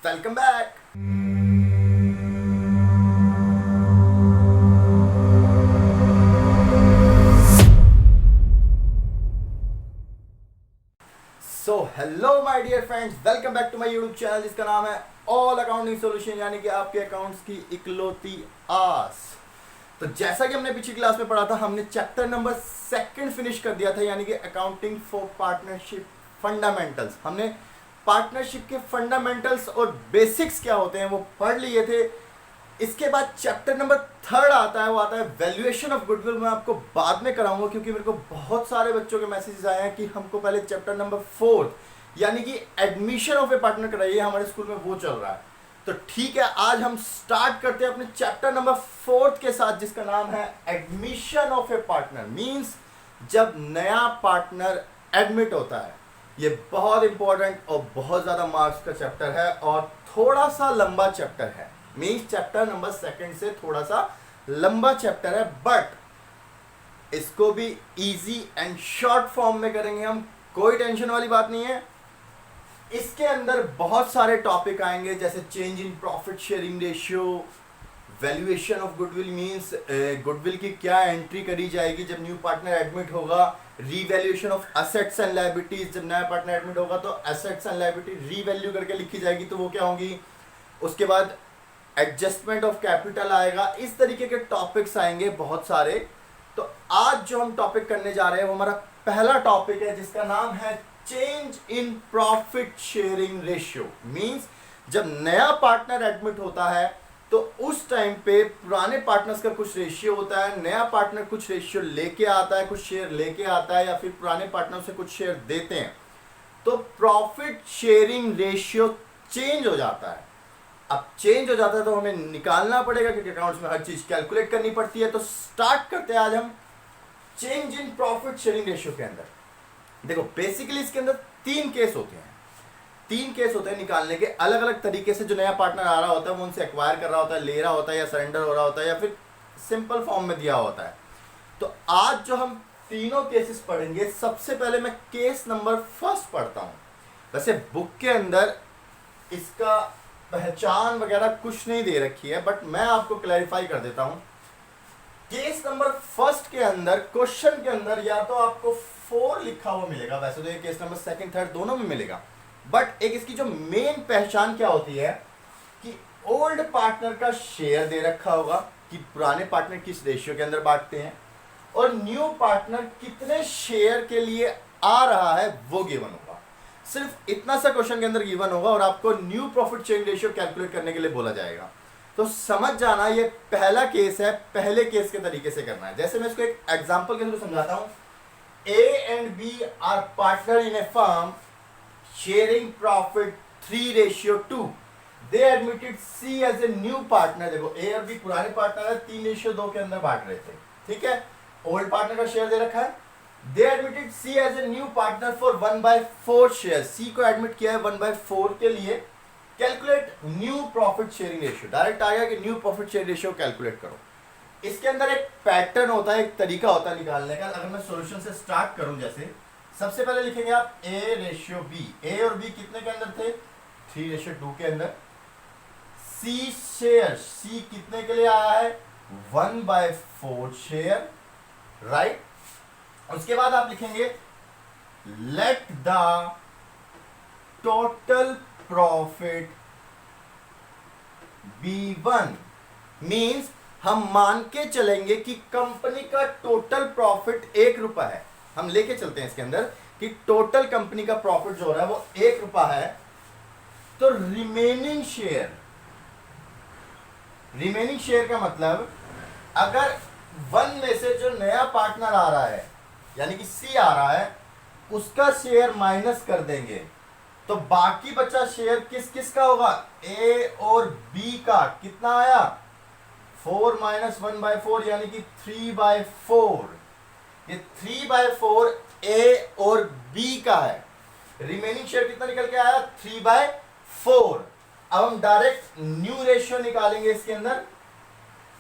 Welcome back. Hello my dear friends, welcome back to my YouTube channel जिसका नाम है all accounting solution, यानी कि आपके अकाउंट्स की इकलौती आस। तो जैसा कि हमने पिछली क्लास में पढ़ा था, हमने चैप्टर नंबर 2 फिनिश कर दिया था, यानी कि अकाउंटिंग फॉर पार्टनरशिप फंडामेंटल्स। हमने पार्टनरशिप के फंडामेंटल्स और बेसिक्स क्या होते हैं वो पढ़ लिए थे। इसके बाद चैप्टर नंबर 3 आता है, वो आता है वैल्यूएशन ऑफ गुडविल। मैं आपको बाद में कराऊंगा क्योंकि मेरे को बहुत सारे बच्चों के मैसेजेस आए हैं कि हमको पहले चैप्टर नंबर 4 यानी कि एडमिशन ऑफ ए पार्टनर कराइए, हमारे स्कूल में वो चल रहा है। तो ठीक है, आज हम स्टार्ट करते हैं अपने चैप्टर नंबर 4 के साथ, जिसका नाम है admission of A partner. Means जब नया पार्टनर एडमिट होता है। ये बहुत इंपॉर्टेंट और बहुत ज्यादा मार्क्स का चैप्टर है और थोड़ा सा लंबा चैप्टर है। मींस चैप्टर नंबर 2 से थोड़ा सा लंबा चैप्टर है, बट इसको भी इजी एंड शॉर्ट फॉर्म में करेंगे हम, कोई टेंशन वाली बात नहीं है। इसके अंदर बहुत सारे टॉपिक आएंगे, जैसे change in profit sharing ratio, valuation of goodwill. Means goodwill की क्या एंट्री करी जाएगी जब न्यू पार्टनर एडमिट होगा, revaluation of assets and liabilities. जब नया पार्टनर एडमिट होगा तो एसेट्स एंड लायबिलिटी रीवैल्यू करके लिखी जाएगी, तो वो क्या होंगी। उसके बाद एडजस्टमेंट ऑफ कैपिटल आएगा। इस तरीके के टॉपिक्स आएंगे बहुत सारे। तो आज जो हम टॉपिक करने जा रहे हैं वो हमारा पहला टॉपिक है, जिसका नाम है change in profit sharing ratio. Means जब नया पार्टनर एडमिट होता है तो उस टाइम पे पुराने पार्टनर्स का कुछ रेशियो होता है, नया पार्टनर कुछ रेशियो लेके आता है, कुछ शेयर लेके आता है, या फिर पुराने पार्टनर से कुछ शेयर देते हैं, तो प्रॉफिट शेयरिंग रेशियो चेंज हो जाता है। अब चेंज हो जाता है तो हमें निकालना पड़ेगा, क्योंकि अकाउंट्स में हर चीज कैलकुलेट करनी पड़ती है। तो स्टार्ट करते हैं आज हम change in profit sharing ratio के अंदर। देखो, बेसिकली इसके अंदर 3 केस होते हैं। 3 केस होते हैं निकालने के, अलग अलग तरीके से। जो नया पार्टनर आ रहा होता है वो उनसे एक्वायर कर रहा होता है, ले रहा होता है, या सरेंडर हो रहा होता है, या फिर सिंपल फॉर्म में दिया होता है। तो आज जो हम तीनों केसेस पढ़ेंगे, सबसे पहले मैं केस नंबर 1 पढ़ता हूं। वैसे बुक के अंदर इसका पहचान वगैरह कुछ नहीं दे रखी है, बट मैं आपको क्लैरिफाई कर देता हूं। केस नंबर 1 के अंदर, क्वेश्चन के अंदर या तो आपको 4 लिखा हुआ मिलेगा, वैसे तो ये केस नंबर 2, 3 दोनों में मिलेगा, बट एक इसकी जो मेन पहचान क्या होती है कि ओल्ड पार्टनर का शेयर दे रखा होगा कि पुराने पार्टनर किस रेशियो के अंदर बांटते हैं, और न्यू पार्टनर कितने शेयर के लिए आ रहा है वो गिवन होगा। सिर्फ इतना सा क्वेश्चन के अंदर गिवन होगा और आपको new profit sharing ratio calculate करने के लिए बोला जाएगा। तो समझ जाना, ये पहला केस है, पहले केस के तरीके से करना है। जैसे मैं इसको एक एग्जांपल के थ्रू समझाता हूं। A and B are partner in a firm sharing profit 3:2. They admitted C as a new partner. देखो, A और B पुराने पार्टनर है, 3:2 के अंदर बांट रहे थे, ठीक है। ओल्ड पार्टनर का शेयर दे रखा है। They admitted C as a new partner for 1/4 share. C को एडमिट किया है 1/4 के लिए। Calculate new profit sharing ratio. Direct आ गया कि new profit sharing ratio calculate करो। इसके अंदर एक पैटर्न होता है, एक तरीका होता है निकालने का। अगर मैं सॉल्यूशन से स्टार्ट करूं, जैसे सबसे पहले लिखेंगे आप A/B। A और B कितने के अंदर थे? 3:2 के अंदर। C शेयर, C कितने के लिए आया है? 1/4 शेयर, राइट। उसके बाद आप लिखेंगे let the total profit be 1। Means हम मान के चलेंगे कि कंपनी का टोटल प्रॉफिट 1 रुपया है। हम लेके चलते हैं इसके अंदर कि टोटल कंपनी का प्रॉफिट जो हो रहा है वो 1 रुपया है। तो रिमेनिंग शेयर का मतलब, अगर 1 में से जो नया पार्टनर आ रहा है यानी कि C आ रहा है, उसका शेयर माइनस कर देंगे, तो बाकी बचा शेयर किस किस का होगा? A और B का। कितना आया? 4 - 1/4 यानी कि 3/4। ये 3/4 A और B का है। रिमेनिंग शेयर कितना निकल के आया? 3/4। अब हम डायरेक्ट न्यू रेशियो निकालेंगे इसके अंदर।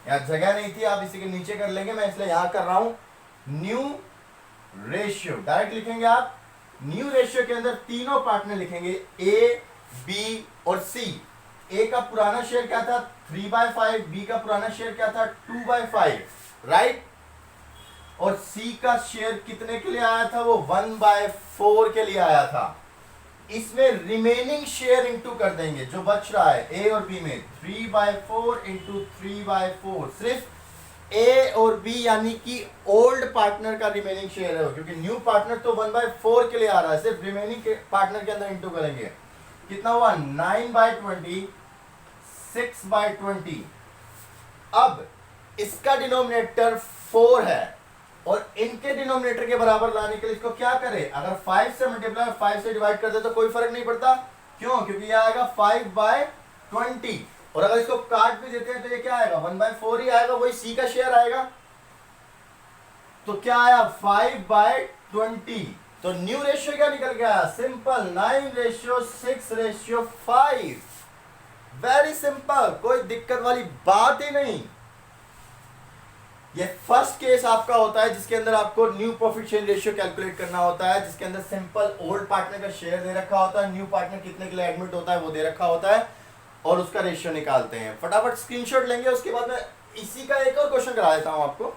यहाँ जगह नहीं थी, आप इसी के नीचे कर लेंगे, मैं इसलिए यहां कर रहा हूं। न्यू रेशियो डायरेक्ट लिखेंगे आप। न्यू रेशियो के अंदर तीनों पार्टनर लिखेंगे, A, B और C। ए का पुराना शेयर क्या था 3/5, बी का पुराना शेयर क्या था 2/5, राइट। और सी का शेयर कितने के लिए आया था, वो 1/4 के लिए आया था। इसमें रिमेनिंग शेयर इंटू कर देंगे जो बच रहा है ए और बी में, 3/4 इंटू 3/4। सिर्फ ए और बी यानी कि ओल्ड पार्टनर का रिमेनिंग शेयर है, क्योंकि न्यू पार्टनर तो 1/4 के लिए आ रहा है, सिर्फ रिमेनिंग पार्टनर के अंदर इंटू करेंगे। कितना हुआ 9/20, 6/20। अब इसका डिनोमिनेटर 4 है और इनके डिनोमिनेटर के बराबर लाने के लिए इसको क्या करें, अगर 5 से मल्टीप्लाई 5 से डिवाइड कर दे तो कोई फर्क नहीं पड़ता। क्यों, क्योंकि ये आएगा 5/20, और अगर इसको काट भी देते हैं तो ये क्या आएगा 1/4 ही आएगा, वही सी का शेयर आएगा। तो क्या आया 5/20। तो न्यू रेशियो क्या निकल गया, सिंपल 9:6:5। वेरी सिंपल, कोई दिक्कत वाली बात ही नहीं। ये फर्स्ट केस आपका होता है जिसके अंदर आपको new profit share ratio calculate करना होता है, जिसके अंदर सिंपल ओल्ड पार्टनर का शेयर दे रखा होता है, न्यू पार्टनर कितने के लिए एडमिट होता है वो दे रखा होता है, और उसका रेशियो निकालते हैं। फटाफट स्क्रीनशॉट लेंगे, उसके बाद मैं इसी का एक और क्वेश्चन करा देता हूं आपको,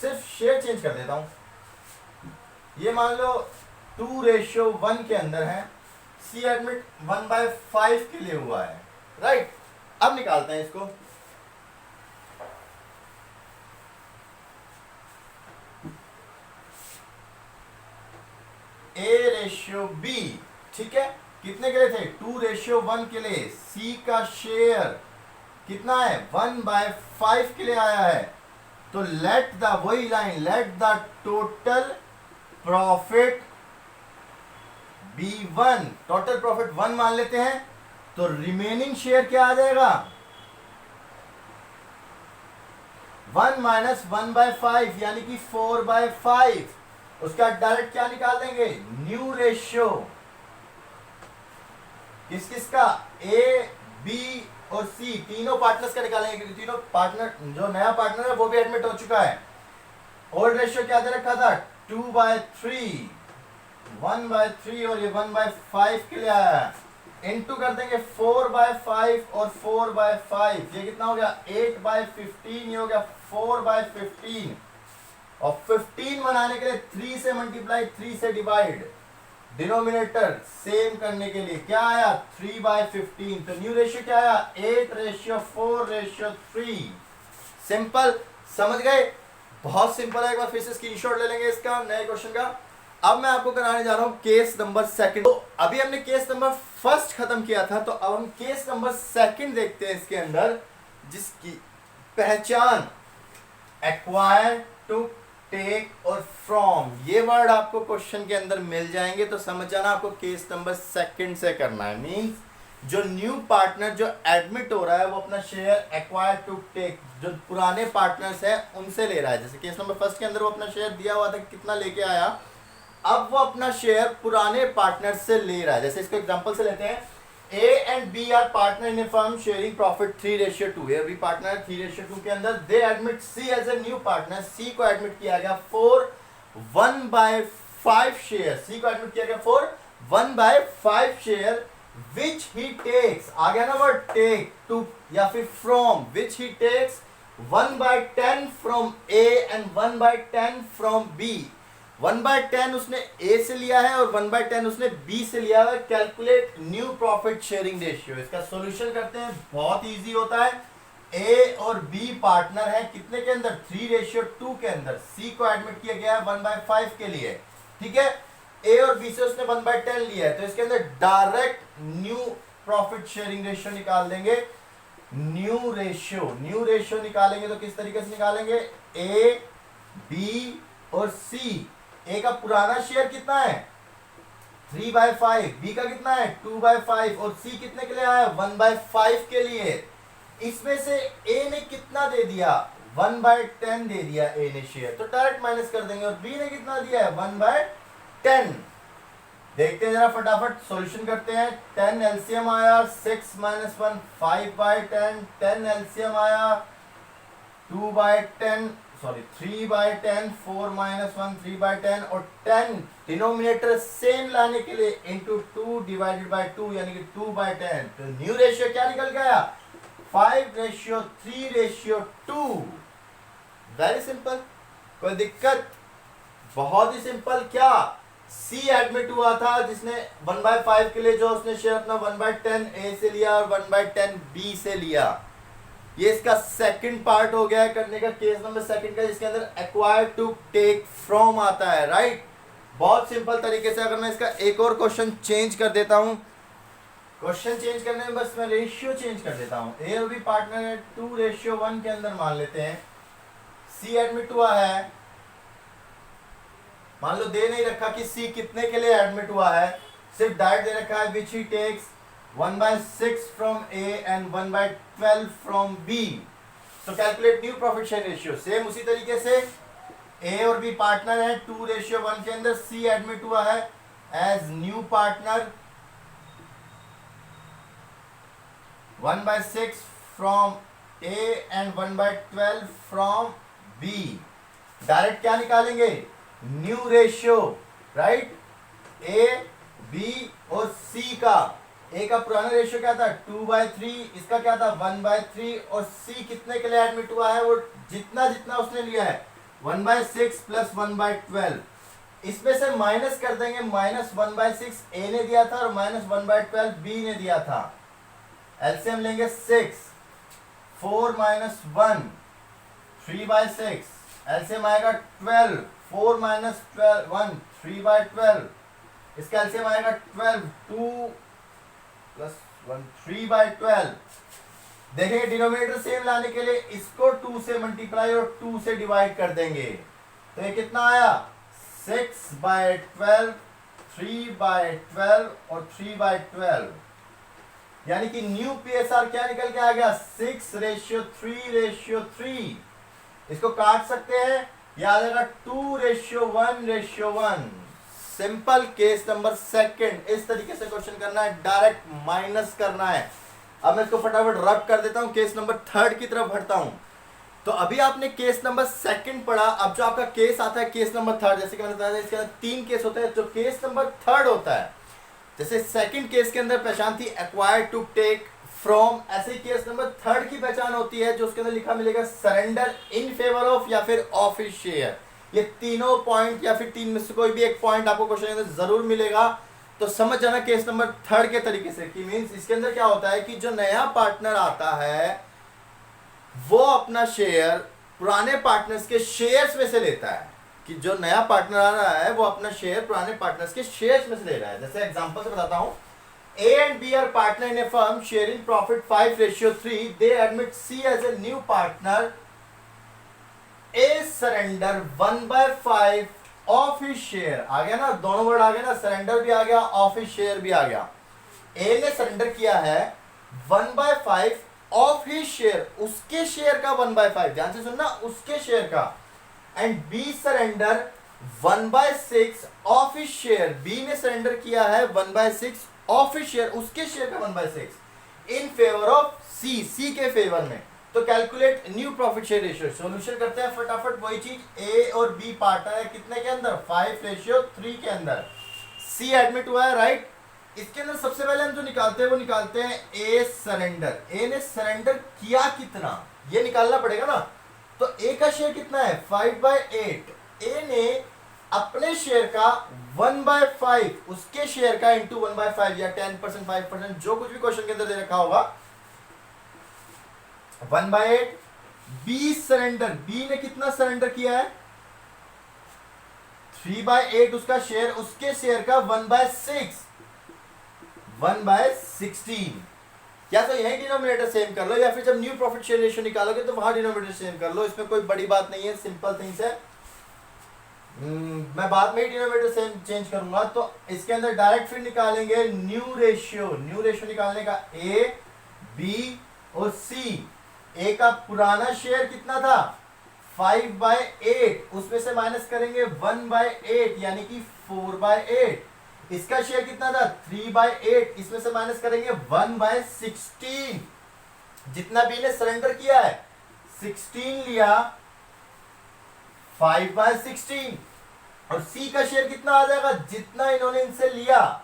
सिर्फ शेयर चेंज कर देता हूं। ये मान लो 2:1 के अंदर है, सी एडमिट 1/5 के लिए हुआ है, राइट। अब निकालते हैं इसको। A/B, ठीक है, कितने के लिए थे 2:1 के लिए। सी का शेयर कितना है 1/5 के लिए आया है। तो लेट द, वही line, let the total profit be 1, total profit 1 मान लेते हैं। तो रिमेनिंग शेयर क्या आ जाएगा 1 - 1/5 यानी कि 4/5। उसका डायरेक्ट क्या निकाल देंगे, न्यू रेशियो। किस किस का, ए, बी और सी, तीनों पार्टनर्स का निकालेंगे, क्योंकि तीनों पार्टनर, जो नया पार्टनर है वो भी एडमिट हो चुका है। ओल्ड रेशियो क्या दे रखा था 2/3, 1/3, और ये 1/5 के लिए आया है। इनटू कर देंगे 4/5 और 4/5, ये कितना हो गया 8/15, ये हो गया 4/15। और 15 बनाने के लिए 3 से मल्टीप्लाई, 3 से डिवाइड, डिनोमिनेटर सेम करने के लिए क्या आया 3/15। तो न्यू रेशियो क्या आया 8:4:3। सिंपल, समझ गए, बहुत सिंपल है। एक बार फिर से स्क्रीनशॉट ले लेंगे इसका नए क्वेश्चन का। अब मैं आपको कराने जा रहा हूं केस नंबर 2। तो अभी हमने केस नंबर 1 खत्म किया था, तो अब हम केस नंबर 2 देखते हैं इसके अंदर, जिसकी पहचान एक्वायर, टू, टेक और फ्रॉम, ये वर्ड आपको क्वेश्चन के अंदर मिल जाएंगे। तो समझ जाना आपको केस नंबर 2 से करना है। मींस जो न्यू पार्टनर जो एडमिट हो रहा है वो अपना शेयर एक्वायर टू टेक, जो पुराने पार्टनर्स हैं उनसे ले रहा है। जैसे केस नंबर 1 के अंदर वो अपना शेयर दिया हुआ था, कितना लेके आया, अब वो अपना शेयर पुराने पार्टनर से ले रहा है। जैसे इसको एग्जांपल से लेते हैं, A and B are partner in a firm sharing profit 3:2। ये भी पार्टनर है 3:2 के अंदर। They admit C as a new partner. C को एडमिट किया गया फॉर 1/5 शेयर। C को एडमिट किया गया for 1/5 share which he takes, आ गया ना वर्ड टेक, टू या फिर from, which he takes 1/10 from A and 1/10 from B। 1/10 उसने A से लिया है और 1/10 उसने B से लिया है। Calculate new profit sharing ratio. इसका सॉल्यूशन करते हैं, बहुत इजी होता है। A और B पार्टनर है कितने के अंदर 3:2 के अंदर। C को एडमिट किया गया है 1/5 के लिए, ठीक है। A और B से उसने 1/10 लिया है, तो इसके अंदर direct new profit sharing ratio निकाल देंगे। न्यू रेशियो निकालेंगे तो किस तरीके से निकालेंगे, A, B और C। A का पुराना शेयर कितना है 3/5, B का कितना है 2/5 और C कितने के लिए आया 1/5 के लिए। इसमें से A ने कितना दे दिया 1/10 दे दिया A ने शेयर, तो डायरेक्ट माइनस कर देंगे। और B ने कितना दिया है 1/10। देखते हैं जरा फटाफट, सॉल्यूशन करते हैं। 10 एलसीएम आया, 6 - 1 5/10। 10 एलसीएम आया 2/10, सॉरी 3/10, 4 - 1 3/10 और 10 डिनोमिनेटर सेम लाने के लिए इंटू 2 डिवाइडेड बाय 2 यानी कि 2/10। तो न्यू रेशियो क्या निकल गया 5:3:2। वेरी सिंपल, कोई दिक्कत? बहुत ही सिंपल। क्या सी एडमिट हुआ था जिसने 1/5 के लिए जो उसने शेयर अपना 1/10 ए से लिया और 1/10 बी से लिया। ये इसका सेकंड पार्ट हो गया है करने का, केस नंबर सेकंड का, जिसके अंदर एक्वायर टू टेक फ्रॉम आता है, राइट। बहुत सिंपल तरीके से अगर मैं इसका एक और क्वेश्चन चेंज कर देता हूं, क्वेश्चन चेंज करने में बस मैं रेशियो चेंज कर देता हूं। ए और बी पार्टनर है 2:1 के अंदर मान लेते हैं। सी एडमिट हुआ है, मान लो दे नहीं रखा कि सी कितने के लिए एडमिट हुआ है, सिर्फ डायरेक्ट दे रखा है which he takes 1/6 from A and 1/12 from B. तो calculate new profit share ratio. Same उसी तरीके से ए और बी पार्टनर है 2:1 के अंदर, सी एडमिट हुआ है as new partner 1/6 from A and 1/12 from B. Direct क्या निकालेंगे new ratio, right. A B और सी का, ए का पुराना रेशियो क्या था 2/3, इसका क्या था 1/3 और सी कितने के लिए एडमिट हुआ है वो जितना जितना उसने लिया है 1/6 प्लस 1/12। इसमें से माइनस कर देंगे, -1/6 ए ने दिया था और -1/12 बी ने दिया था। एलसीएम लेंगे 6, 4 - 1 3/6, एलसीएम आएगा 12, 4 - 1 3/12, इसका एलसीएम आएगा 12, 2 + 1 3/12। देखेंगे डिनोमिनेटर सेम लाने के लिए इसको 2 से मल्टीप्लाई और 2 से डिवाइड कर देंगे, तो ये कितना आया 6/12, 3/12 और 3/12, यानी कि न्यू पीएसआर क्या निकल के आ गया 6:3:3। इसको काट सकते हैं, यह आ जाएगा 2:1:1। सिंपल। केस नंबर सेकंड इस तरीके से क्वेश्चन करना है, डायरेक्ट माइनस करना है। अब मैं इसको फटाफट रब कर देता हूं, केस नंबर थर्ड की तरफ बढ़ता हूं। तो अभी आपने केस नंबर सेकंड पढ़ा, अब जो आपका केस आता है केस नंबर थर्ड, जैसे कि मैंने बताया इसके अंदर 3 केस होते हैं। जो केस नंबर थर्ड होता है, जैसे सेकंड केस के अंदर पहचान थी एक्वायर टू टेक फ्रॉम, ऐसे ही केस नंबर थर्ड की पहचान होती है जो उसके अंदर लिखा मिलेगा सरेंडर इन फेवर ऑफ या फिर ऑफ हिज शेयर। ये तीनों पॉइंट या फिर 3 में से कोई भी एक पॉइंट आपको क्वेश्चन के अंदर जरूर मिलेगा, तो समझ जाना केस नंबर थर्ड के तरीके से कि मींस इसके अंदर क्या होता है कि जो नया पार्टनर आता है वो अपना शेयर पुराने पार्टनर्स के शेयर्स में से लेता है। कि जो नया पार्टनर आ रहा है वो अपना शेयर पुराने पार्टनर्स के शेयर्स में से ले रहा है। जैसे एग्जांपल से बताता हूं, A and B are partner in a firm sharing profit 5:3. They admit C as a new partner. A surrender 1/5 of his share. आ गया ना, दोनों वर्ड आ गया ना, सरेंडर भी आ गया, ऑफ हिज शेयर भी आ गया। A ने सरेंडर किया है 1/5 ऑफ हिज शेयर, उसके शेयर का 1/5, ध्यान से सुनना, उसके शेयर का। And B surrender 1/6 of his share, B ने सरेंडर किया है 1/6 ऑफ हिज शेयर, उसके शेयर का 1/6 इन फेवर ऑफ सी, सी के फेवर में। तो calculate new profit share ratio. Solution करते हैं फटाफट, वही चीज, ए और बी पार्टनर है कितने के अंदर 5:3 के अंदर, सी एडमिट हुआ है, राइट। इसके अंदर सबसे पहले हम जो निकालते हैं वो निकालते हैं ए सरेंडर। ए ने सरेंडर किया कितना ये निकालना पड़ेगा ना। तो ए का शेयर कितना है 5/8, ए ने अपने शेयर का 1/5 उसके शेयर का इंटू 1/5 या 10% 5% जो कुछ भी क्वेश्चन के अंदर दे रखा होगा 1/8। बी सरेंडर, बी ने कितना सरेंडर किया है 3/8 उसका शेयर, उसके शेयर का 1/6 1/16। या तो यही डिनोमिनेटर सेम कर लो या फिर जब न्यू प्रॉफिट शेयर रेशियो निकालोगे तो वहां डिनोमिनेटर सेम कर लो, इसमें कोई बड़ी बात नहीं है, सिंपल थिंग्स है। मैं बाद में ही डिनोमिनेटर सेम चेंज करूंगा। तो इसके अंदर डायरेक्ट फिर निकालेंगे न्यू रेशियो। न्यू रेशियो निकालने का ए बी और सी। ए का पुराना शेयर कितना था 5/8, उसमें से माइनस करेंगे 1/8 यानी कि 4/8। इसका शेयर कितना था 3/8, इसमें से माइनस करेंगे 1/16। जितना बी ने सरेंडर किया है 16 लिया 5/16 और C का शेयर कितना आ जाएगा, जितना इन्होंने इनसे लिया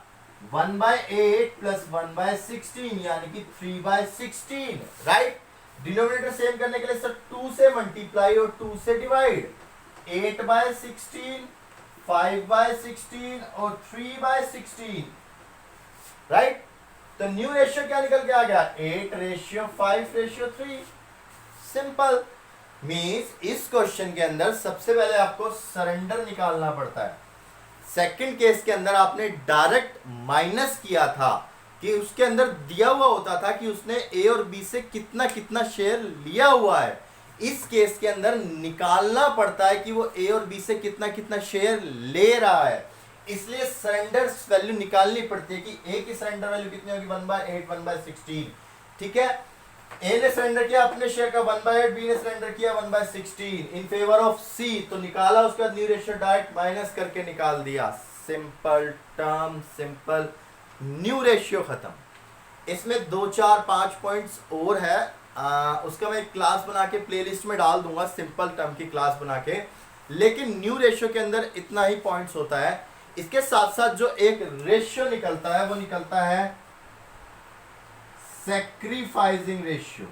1/8 प्लस 1/16 यानी कि 3/16, राइट। डिनोमिनेटर सेम करने के लिए सर 2 से मल्टीप्लाई और 2 से डिवाइड, 8/16, 5/16 और 3/16, राइट। तो न्यू रेशियो क्या निकल के आ गया, 8:5:3। सिंपल। मीन्स इस क्वेश्चन के अंदर सबसे पहले आपको सरेंडर निकालना पड़ता है। सेकंड केस के अंदर आपने डायरेक्ट माइनस किया था कि उसके अंदर दिया हुआ होता था कि उसने ए और बी से कितना कितना शेयर लिया हुआ है। इस केस के अंदर निकालना पड़ता है कि वो ए और बी से कितना कितना शेयर ले रहा है, इसलिए सरेंडर वैल्यू निकालनी पड़ती है कि ए की सरेंडर वैल्यू कितनी होगी, 1/8, 1/16, ठीक है। ए ने सरेंडर किया अपने शेयर का 1/8, बी ने सरेंडर किया 1/16 इन फेवर ऑफ सी, तो निकाला, उसके बाद न्यू रेशियो डायरेक्ट माइनस करके निकाल दिया। Simple term, simple, new ratio खत्म। इसमें 2, 4, 5 पॉइंट्स और है, उसका मैं एक क्लास बना के प्लेलिस्ट में डाल दूंगा, सिंपल टर्म की क्लास बना के। लेकिन न्यू रेशियो के अंदर इतना ही पॉइंट्स होता है। इसके साथ साथ जो एक रेशियो निकलता है वो निकलता है सैक्रिफाइसिंग रेशियो।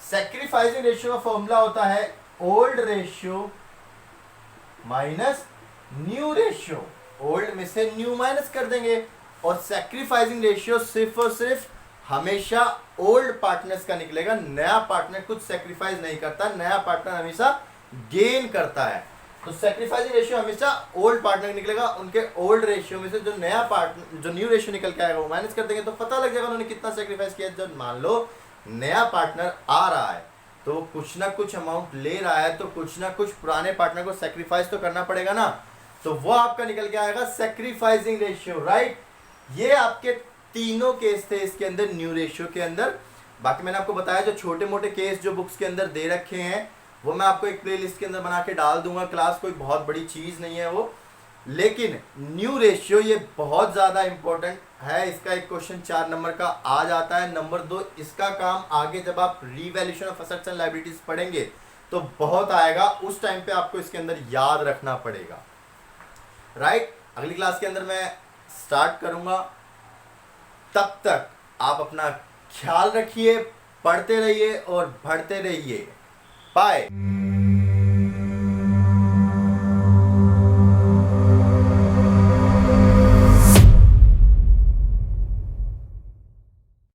सैक्रिफाइसिंग रेशियो का फॉर्मूला होता है old ratio minus new ratio. Old में से न्यू माइनस कर देंगे, और सैक्रिफाइसिंग रेशियो सिर्फ और सिर्फ हमेशा ओल्ड पार्टनर्स का निकलेगा। नया पार्टनर कुछ सैक्रिफाइस नहीं करता, नया पार्टनर हमेशा गेन करता है। तो सैक्रिफाइसिंग रेशियो हमेशा ओल्ड पार्टनर निकलेगा, उनके ओल्ड रेशियो में से जो नया पार्टनर, जो न्यू रेशियो निकल के आएगा वो माइनस कर देंगे, तो पता लग जाएगा उन्होंने कितना सैक्रिफाइस किया। जब मान लो नया पार्टनर आ रहा है तो वो कुछ ना कुछ अमाउंट ले रहा है, तो कुछ ना कुछ पुराने पार्टनर को सैक्रिफाइस तो करना पड़ेगा ना, तो वो आपका निकल के आएगा सैक्रिफाइसिंग रेशियो, राइट। ये आपके तीनों केस थे इसके अंदर न्यू रेशियो के अंदर। बाकी मैंने आपको बताया जो छोटे मोटे केस जो बुक्स के अंदर दे रखे हैं वो मैं आपको एक प्लेलिस्ट के अंदर बना के डाल दूंगा क्लास, कोई बहुत बड़ी चीज़ नहीं है वो। लेकिन न्यू रेशियो ये बहुत ज़्यादा इंपॉर्टेंट है। इसका एक क्वेश्चन 4 नंबर का आ जाता है। नंबर 2, इसका काम आगे जब आप revaluation of assets and liabilities पढ़ेंगे तो बहुत आएगा, उस टाइम पे आपको इसके अंदर याद रखना पड़ेगा, राइट। अगली क्लास के अंदर मैं स्टार्ट करूंगा, तब तक आप अपना ख्याल रखिए, पढ़ते रहिए और बढ़ते रहिए। बाय।